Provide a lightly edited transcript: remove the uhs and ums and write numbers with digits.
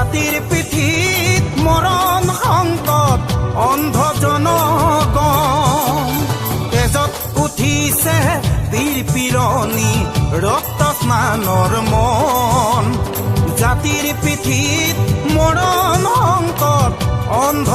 জাতিৰ পিঠিত মৰণ সংকট অন্ধ জনগণ তেজত উঠিছে বীৰ পিৰণি ৰক্ত স্নানৰ মন জাতিৰ পিঠিত মৰণ সংকট অন্ধ